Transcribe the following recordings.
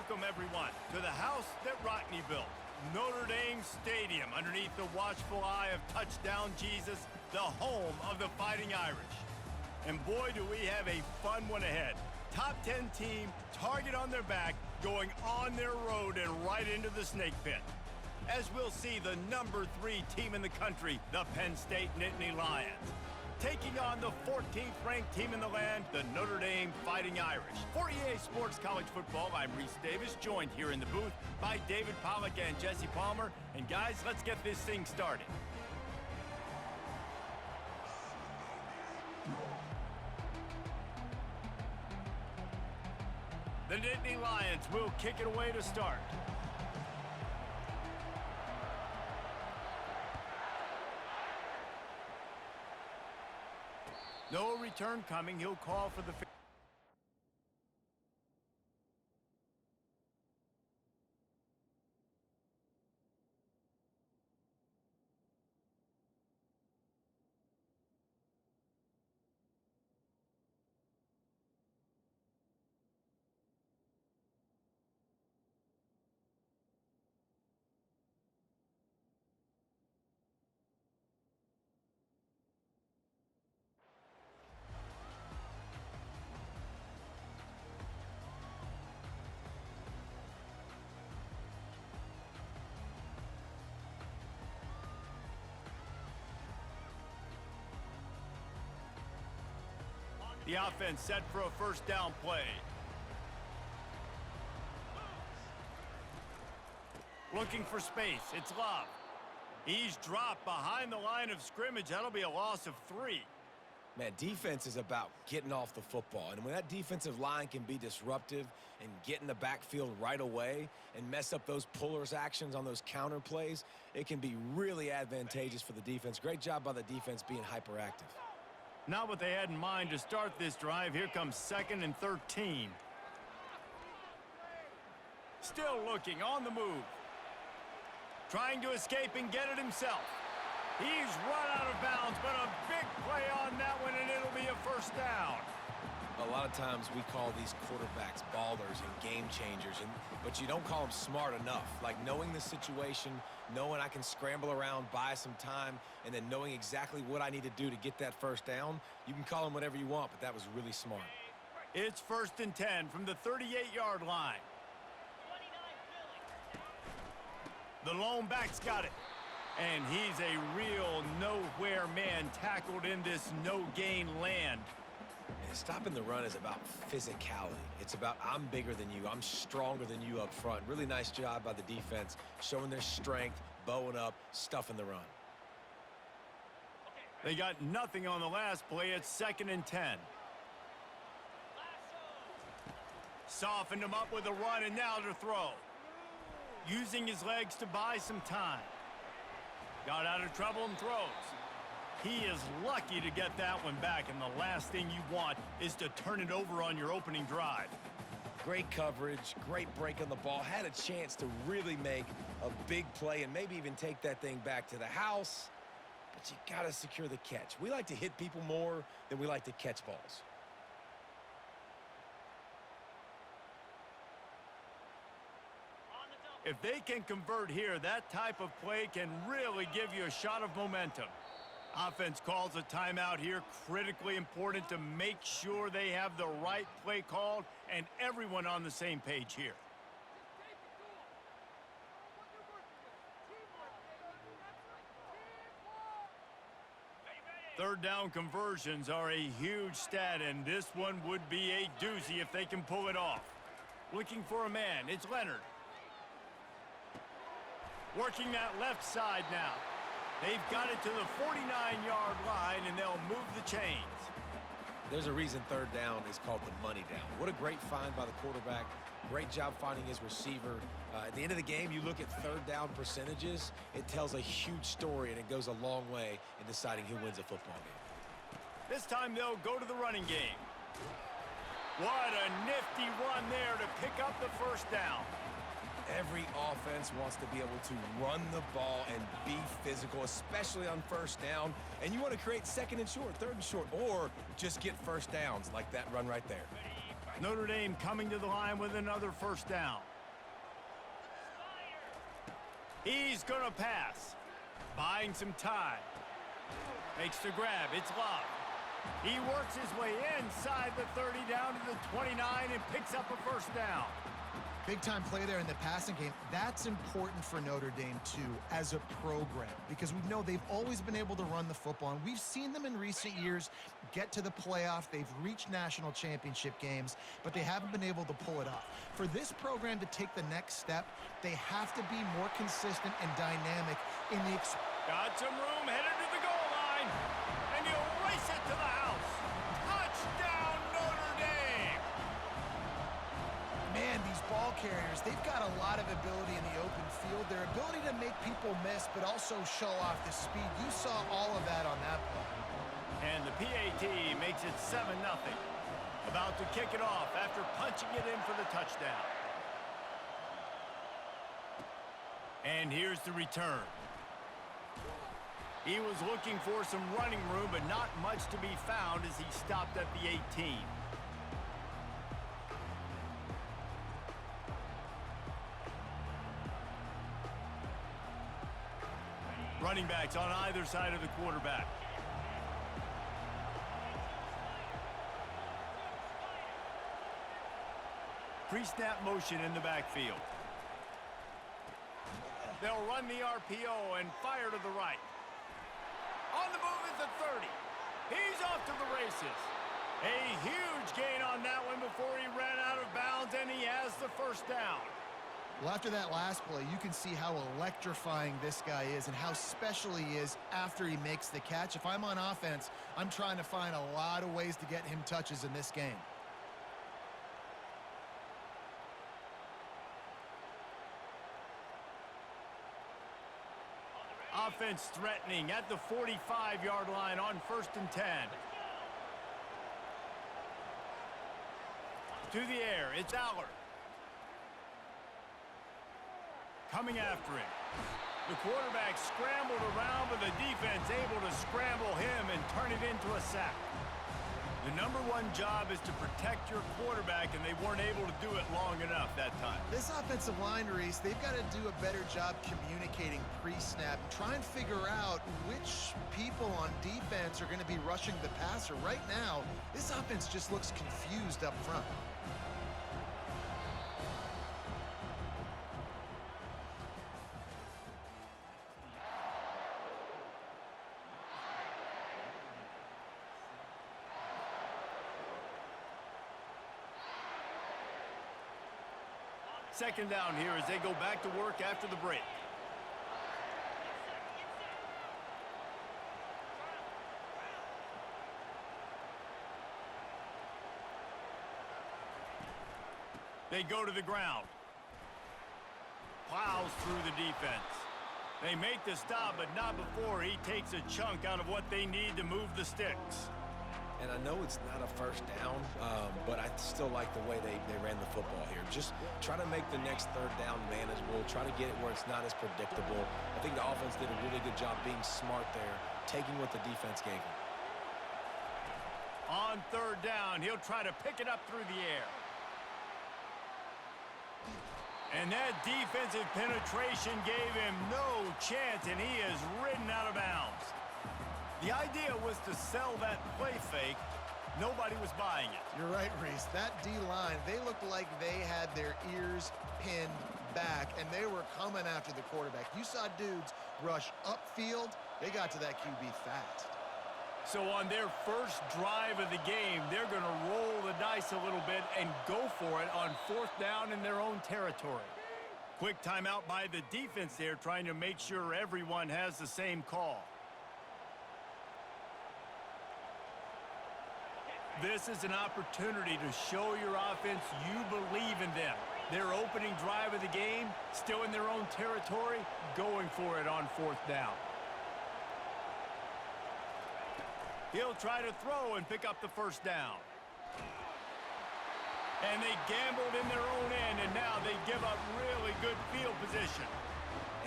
Welcome, everyone, to the house that Rockne built, Notre Dame Stadium, underneath the watchful eye of Touchdown Jesus, the home of the Fighting Irish. And boy, do we have a fun one ahead. Top 10 team, target on their back, going on their road and right into the snake pit. As we'll see, the number 3 team in the country, the Penn State Nittany Lions, taking on the 14th ranked team in the land, the Notre Dame Fighting Irish. For EA Sports College Football, I'm Reese Davis, joined here in the booth by David Pollack and Jesse Palmer. And guys, let's get this thing started. The Nittany Lions will kick it away to start. No return coming. He'll call for the... The offense set for a first down play. Looking for space. It's Love. He's dropped behind the line of scrimmage. That'll be a loss of 3. Man, defense is about getting off the football. And when that defensive line can be disruptive and get in the backfield right away and mess up those pullers actions on those counter plays, it can be really advantageous for the defense. Great job by the defense being hyperactive. Not what they had in mind to start this drive. Here comes 2nd and 13. Still looking, on the move. Trying to escape and get it himself. He's run out of bounds, but a big play on that one, and it'll be a first down. A lot of times we call these quarterbacks ballers and game changers, but you don't call them smart enough. Like knowing the situation, knowing I can scramble around, buy some time, and then knowing exactly what I need to do to get that first down. You can call them whatever you want, but that was really smart. It's 1st and 10 from the 38-yard line. The lone back's got it. And he's a real nowhere man, tackled in this no-gain land. And stopping the run is about physicality. It's about I'm bigger than you, I'm stronger than you up front. Really nice job by the defense, showing their strength, bowing up, stuffing the run. They got nothing on the last play. It's 2nd and 10. Softened him up with a run, and now to throw. Using his legs to buy some time. Got out of trouble and throws. He is lucky to get that one back, and the last thing you want is to turn it over on your opening drive. Great coverage, great break on the ball. Had a chance to really make a big play and maybe even take that thing back to the house, but you got to secure the catch. We like to hit people more than we like to catch balls. If they can convert here, that type of play can really give you a shot of momentum. Offense calls a timeout here, critically important to make sure they have the right play called and everyone on the same page here. Third down conversions are a huge stat, and this one would be a doozy if they can pull it off. Looking for a man, it's Leonard. Working that left side now. They've got it to the 49-yard line, and they'll move the chains. There's a reason third down is called the money down. What a great find by the quarterback. Great job finding his receiver. At the end of the game, you look at third down percentages, it tells a huge story, and it goes a long way in deciding who wins a football game. This time they'll go to the running game. What a nifty run there to pick up the first down. Every offense wants to be able to run the ball and be physical, especially on first down. And you want to create 2nd and short, 3rd and short, or just get first downs like that run right there. Notre Dame coming to the line with another first down. He's going to pass. Buying some time. Makes the grab. It's Love. He works his way inside the 30 down to the 29 and picks up a first down. Big-time play there in the passing game. That's important for Notre Dame, too, as a program, because we know they've always been able to run the football, and we've seen them in recent years get to the playoff. They've reached national championship games, but they haven't been able to pull it off. For this program to take the next step, they have to be more consistent and dynamic in the Got some room, headed to the goal line, and he'll race it to the house. Touchdown, Notre Dame! Man, these ball carriers, they've got a lot of ability in the open field. Their ability to make people miss, but also show off the speed. You saw all of that on that play. And the PAT makes it 7-0. About to kick it off after punching it in for the touchdown. And here's the return. He was looking for some running room, but not much to be found as he stopped at the 18. Running backs on either side of the quarterback. Pre-snap motion in the backfield. They'll run the RPO and fire to the right. On the move is the 30. He's off to the races. A huge gain on that one before he ran out of bounds, and he has the first down. Well, after that last play, you can see how electrifying this guy is and how special he is after he makes the catch. If I'm on offense, I'm trying to find a lot of ways to get him touches in this game. Offense threatening at the 45-yard line on 1st and 10. To the air, it's Aller. Coming after him. The quarterback scrambled around, but the defense able to scramble him and turn it into a sack. The number one job is to protect your quarterback, and they weren't able to do it long enough that time. This offensive line, Reese, they've got to do a better job communicating pre-snap and try and figure out which people on defense are going to be rushing the passer. Right now, this offense just looks confused up front. Second down here as they go back to work after the break. They go to the ground. Plows through the defense. They make the stop, but not before he takes a chunk out of what they need to move the sticks. And I know it's not a first down, but I still like the way they ran the football here. Just try to make the next third down manageable. Try to get it where it's not as predictable. I think the offense did a really good job being smart there, taking what the defense gave him. On third down, he'll try to pick it up through the air. And that defensive penetration gave him no chance, and he is ridden out of bounds. The idea was to sell that play fake. Nobody was buying it. You're right, Reese. That D-line, they looked like they had their ears pinned back, and they were coming after the quarterback. You saw dudes rush upfield. They got to that QB fast. So on their first drive of the game, they're going to roll the dice a little bit and go for it on 4th down in their own territory. Quick timeout by the defense there, trying to make sure everyone has the same call. This is an opportunity to show your offense you believe in them. Their opening drive of the game, still in their own territory, going for it on 4th down. He'll try to throw and pick up the first down. And they gambled in their own end, and now they give up really good field position.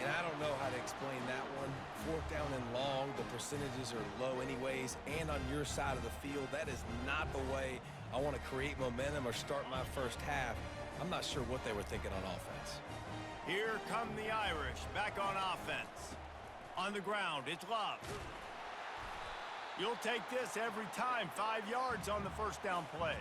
And I don't know how to explain that one. 4th down and long, the percentages are low anyways, and on your side of the field, that is not the way I want to create momentum or start my first half. I'm not sure what they were thinking on offense. Here come the Irish back on offense. On the ground, it's Love. You'll take this every time. 5 yards on the first down play.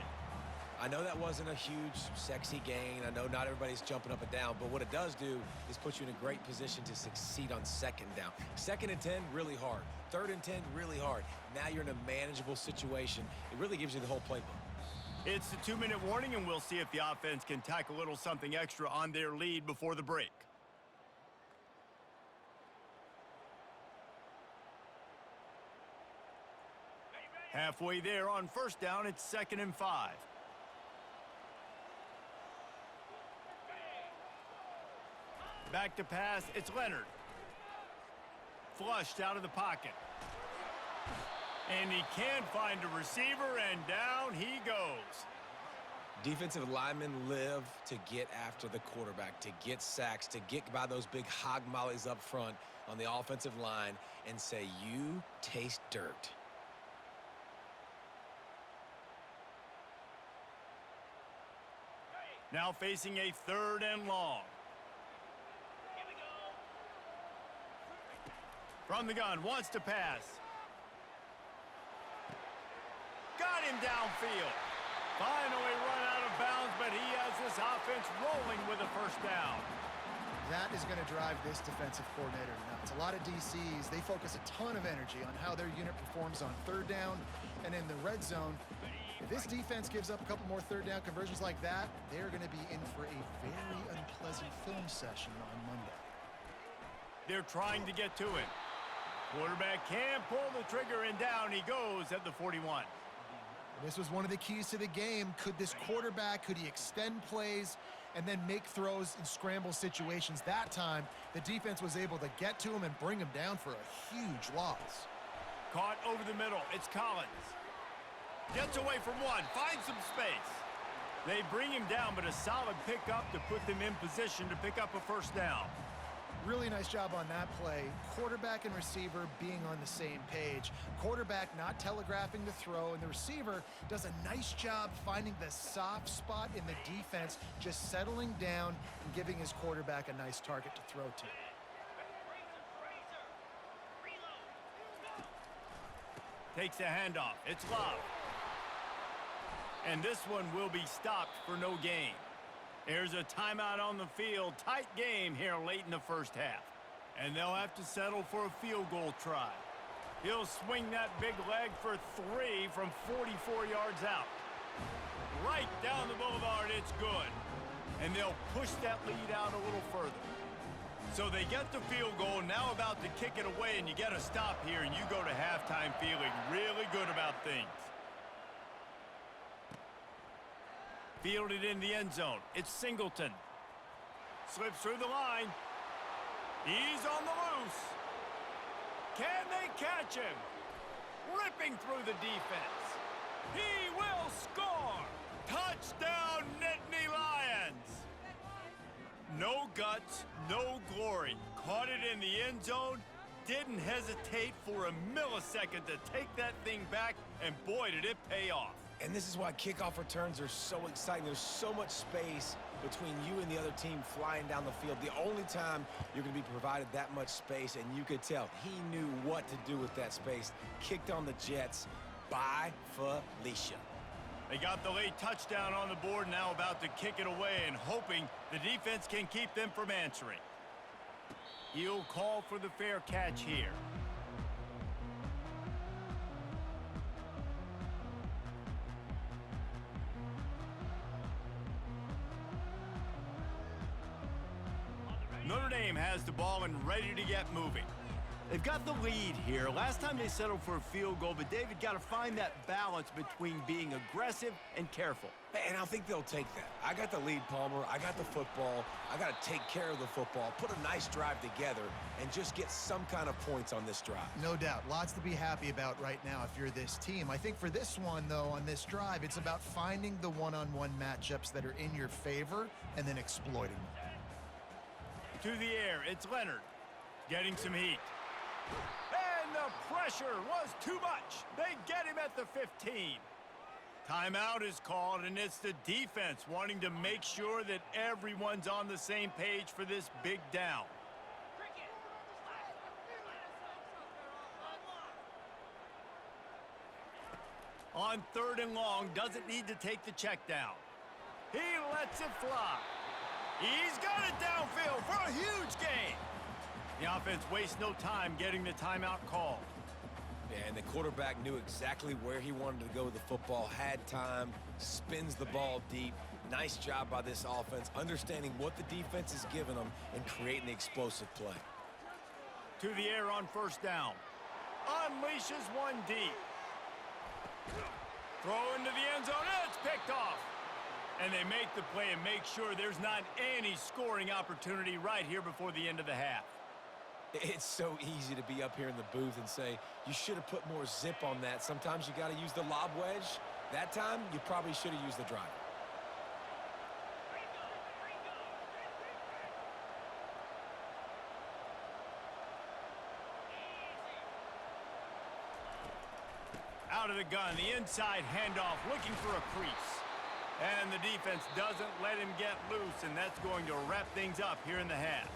I know that wasn't a huge, sexy gain. I know not everybody's jumping up and down, but what it does do is put you in a great position to succeed on second down. 2nd and 10, really hard. 3rd and 10, really hard. Now you're in a manageable situation. It really gives you the whole playbook. It's the 2-minute warning, and we'll see if the offense can tack a little something extra on their lead before the break. Halfway there on first down, it's 2nd and 5. Back to pass, it's Leonard. Flushed out of the pocket. And he can't find a receiver, and down he goes. Defensive linemen live to get after the quarterback, to get sacks, to get by those big hog mollies up front on the offensive line and say, you taste dirt. Now facing a 3rd and long. From the gun, wants to pass. Got him downfield. Finally run out of bounds, but he has this offense rolling with a first down. That is going to drive this defensive coordinator nuts. A lot of DCs, they focus a ton of energy on how their unit performs on 3rd down and in the red zone. If this defense gives up a couple more 3rd down conversions like that, they're going to be in for a very unpleasant film session on Monday. They're trying to get to it. Quarterback can't pull the trigger, and down he goes at the 41. This was one of the keys to the game. Could this quarterback, could he extend plays and then make throws in scramble situations? That time, the defense was able to get to him and bring him down for a huge loss. Caught over the middle. It's Collins. Gets away from one. Finds some space. They bring him down, but a solid pickup to put them in position to pick up a first down. Really nice job on that play. Quarterback and receiver being on the same page. Quarterback not telegraphing the throw, and the receiver does a nice job finding the soft spot in the defense, just settling down and giving his quarterback a nice target to throw to. Takes a handoff. It's Love. And this one will be stopped for no gain. There's a timeout on the field. Tight game here late in the first half. And they'll have to settle for a field goal try. He'll swing that big leg for 3 from 44 yards out. Right down the boulevard, it's good. And they'll push that lead out a little further. So they get the field goal, now about to kick it away, and you get a stop here, and you go to halftime feeling really good about things. Fielded in the end zone. It's Singleton. Slips through the line. He's on the loose. Can they catch him? Ripping through the defense. He will score. Touchdown, Nittany Lions. No guts, no glory. Caught it in the end zone. Didn't hesitate for a millisecond to take that thing back, and boy, did it pay off. And this is why kickoff returns are so exciting. There's so much space between you and the other team flying down the field. The only time you're going to be provided that much space, and you could tell he knew what to do with that space. Kicked on the Jets by Felicia. They got the late touchdown on the board, now about to kick it away and hoping the defense can keep them from answering. He'll call for the fair catch here. Notre Dame has the ball and ready to get moving. They've got the lead here. Last time they settled for a field goal, but David got to find that balance between being aggressive and careful. And I think they'll take that. I got the lead, Palmer. I got the football. I got to take care of the football, put a nice drive together, and just get some kind of points on this drive. No doubt. Lots to be happy about right now if you're this team. I think for this one, though, on this drive, it's about finding the one-on-one matchups that are in your favor and then exploiting them. To the air, it's Leonard. Getting some heat. And the pressure was too much. They get him at the 15. Timeout is called, and it's the defense wanting to make sure that everyone's on the same page for this big down. On 3rd and long, doesn't need to take the check down. He lets it fly. He's got it downfield for a huge gain. The offense wastes no time getting the timeout called. Yeah, and the quarterback knew exactly where he wanted to go with the football, had time, spins the ball deep. Nice job by this offense, understanding what the defense is giving them and creating the explosive play. To the air on 1st down. Unleashes one deep. Throw into the end zone. It's picked off. And they make the play and make sure there's not any scoring opportunity right here before the end of the half. It's so easy to be up here in the booth and say, you should have put more zip on that. Sometimes you got to use the lob wedge. That time, you probably should have used the driver. Out of the gun, the inside handoff, looking for a crease. And the defense doesn't let him get loose, and that's going to wrap things up here in the half.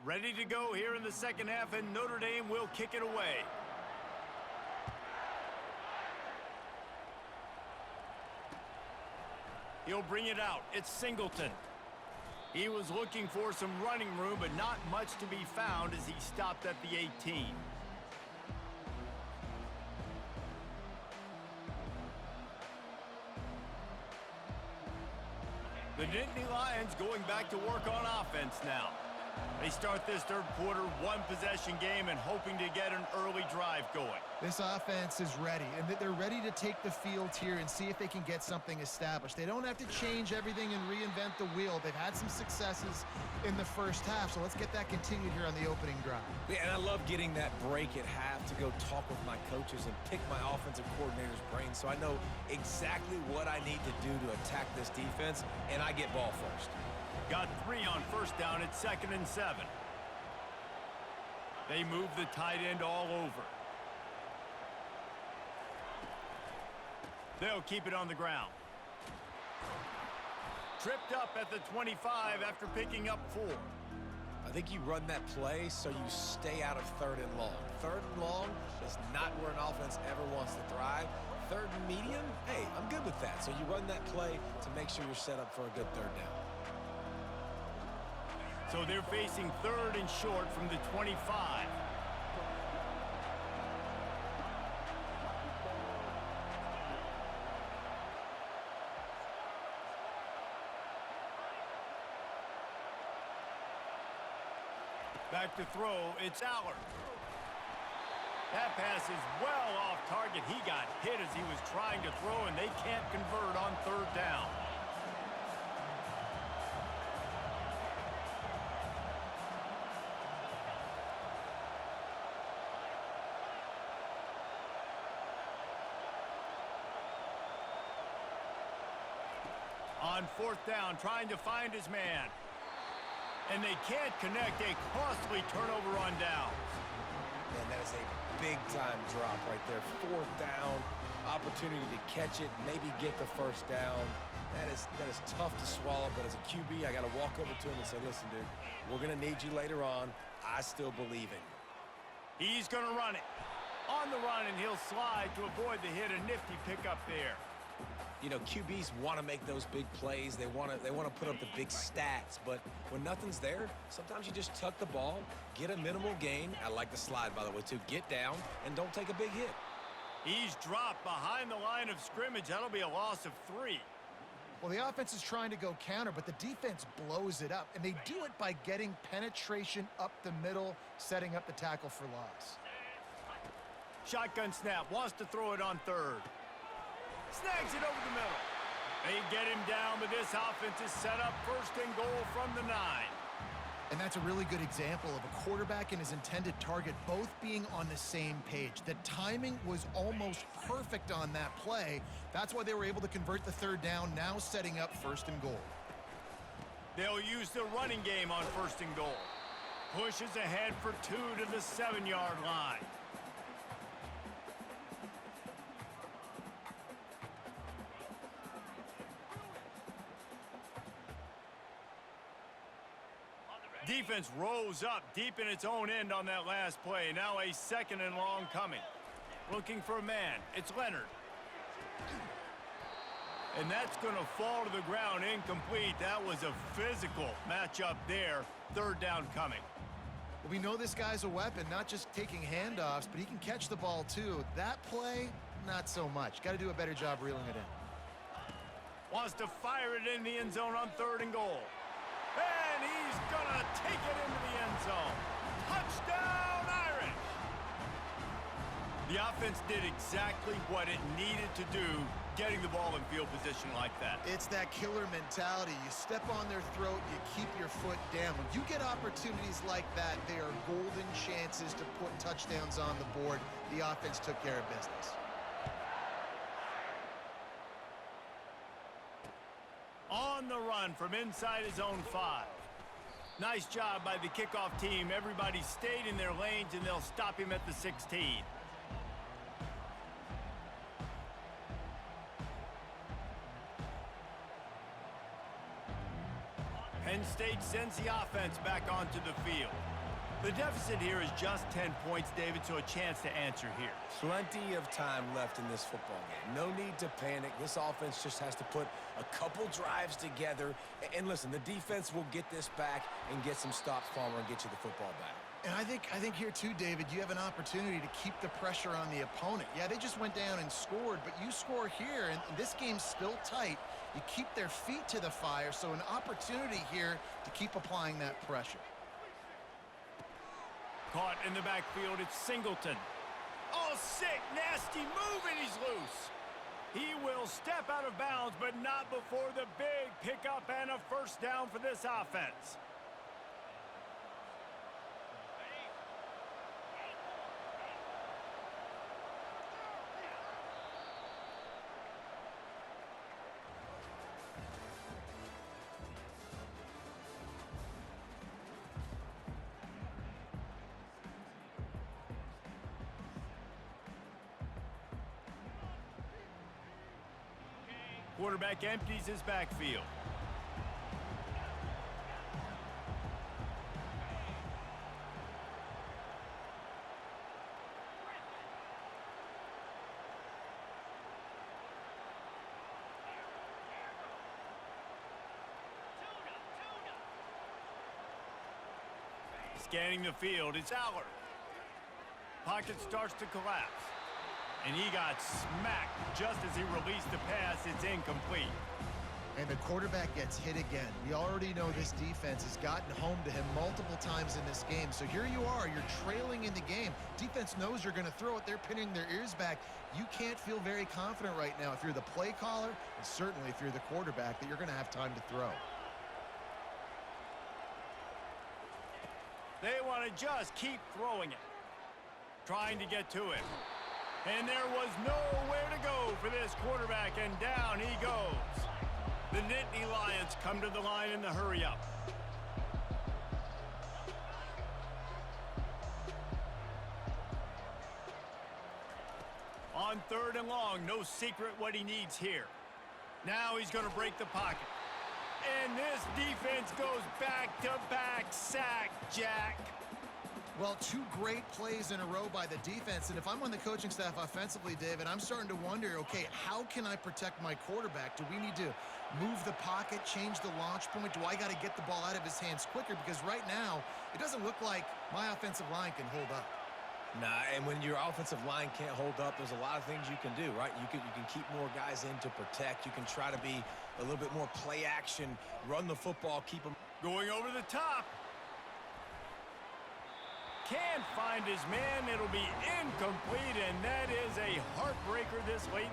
Ready to go here in the 2nd half, and Notre Dame will kick it away. He'll bring it out. It's Singleton. He was looking for some running room, but not much to be found as he stopped at the 18. The Nittany Lions going back to work on offense now. They start this 3rd quarter, 1-possession game, and hoping to get an early drive going. This offense is ready, and they're ready to take the field here and see if they can get something established. They don't have to change everything and reinvent the wheel. They've had some successes in the 1st half, so let's get that continued here on the opening drive. Yeah, and I love getting that break at half to go talk with my coaches and pick my offensive coordinator's brain so I know exactly what I need to do to attack this defense, and I get ball first. Got 3 on 1st down at 2nd and 7. They move the tight end all over. They'll keep it on the ground. Tripped up at the 25 after picking up 4. I think you run that play so you stay out of 3rd and long. 3rd and long is not where an offense ever wants to thrive. 3rd and medium, hey, I'm good with that. So you run that play to make sure you're set up for a good 3rd down. So they're facing 3rd and short from the 25. Back to throw, it's Allard. That pass is well off target. He got hit as he was trying to throw, and they can't convert on 3rd down. On 4th down, trying to find his man. And they can't connect. A costly turnover on downs. Man, that is a big-time drop right there. 4th down, opportunity to catch it, maybe get the 1st down. That is tough to swallow, but as a QB, I got to walk over to him and say, listen, dude, we're going to need you later on. I still believe in you. He's going to run it. On the run, and he'll slide to avoid the hit. A nifty pickup there. You know, QBs want to make those big plays. They want to put up the big stats. But when nothing's there, sometimes you just tuck the ball, get a minimal gain. I like the slide, by the way, too. Get down and don't take a big hit. He's dropped behind the line of scrimmage. That'll be a loss of 3. Well, the offense is trying to go counter, but the defense blows it up, and they do it by getting penetration up the middle, setting up the tackle for loss. Shotgun snap, wants to throw it on 3rd. Snags it over the middle. They get him down, but this offense is set up 1st and goal from the 9. And that's a really good example of a quarterback and his intended target both being on the same page. The timing was almost perfect on that play. That's why they were able to convert the 3rd down, now setting up 1st and goal. They'll use the running game on 1st and goal. Pushes ahead for 2 to the 7-yard line. Defense rose up deep in its own end on that last play. Now a 2nd and long coming. Looking for a man. It's Leonard. And that's going to fall to the ground incomplete. That was a physical matchup there. 3rd down coming. We know this guy's a weapon, not just taking handoffs, but he can catch the ball too. That play, not so much. Got to do a better job reeling it in. Wants to fire it in the end zone on 3rd and goal. And he's going to take it into the end zone. Touchdown, Irish! The offense did exactly what it needed to do, getting the ball in field position like that. It's that killer mentality. You step on their throat, you keep your foot down. When you get opportunities like that, they are golden chances to put touchdowns on the board. The offense took care of business. On the run from inside his own 5. Nice job by the kickoff team. Everybody stayed in their lanes, and they'll stop him at the 16. Penn State sends the offense back onto the field. The deficit here is just 10 points, David, so a chance to answer here. Plenty of time left in this football game. No need to panic. This offense just has to put a couple drives together. And listen, the defense will get this back and get some stops, Palmer, and get you the football back. And I think here too, David, you have an opportunity to keep the pressure on the opponent. Yeah, they just went down and scored, but you score here, and this game's still tight. You keep their feet to the fire, so an opportunity here to keep applying that pressure. Caught in the backfield, it's Singleton. Oh, sick, nasty move, and he's loose. He will step out of bounds, but not before the big pickup and a 1st down for this offense. Quarterback empties his backfield. Scanning the field, it's Allard. Pocket starts to collapse. And he got smacked just as he released the pass. It's incomplete. And the quarterback gets hit again. We already know this defense has gotten home to him multiple times in this game. So here you are, you're trailing in the game. Defense knows you're going to throw it. They're pinning their ears back. You can't feel very confident right now if you're the play caller, and certainly if you're the quarterback, that you're going to have time to throw. They want to just keep throwing it, trying to get to it. And there was nowhere to go for this quarterback, and down he goes. The Nittany Lions come to the line in the hurry-up. On 3rd and long, no secret what he needs here. Now he's going to break the pocket. And this defense goes back-to-back sack, Jack. Well, 2 great plays in a row by the defense, and if I'm on the coaching staff offensively, David, I'm starting to wonder, okay, how can I protect my quarterback? Do we need to move the pocket, change the launch point? Do I got to get the ball out of his hands quicker? Because right now, it doesn't look like my offensive line can hold up. Nah, and when your offensive line can't hold up, there's a lot of things you can do, right? You can keep more guys in to protect. You can try to be a little bit more play action, run the football, keep them going over the top. Can't find his man. It'll be incomplete, and that is a heartbreaker this late.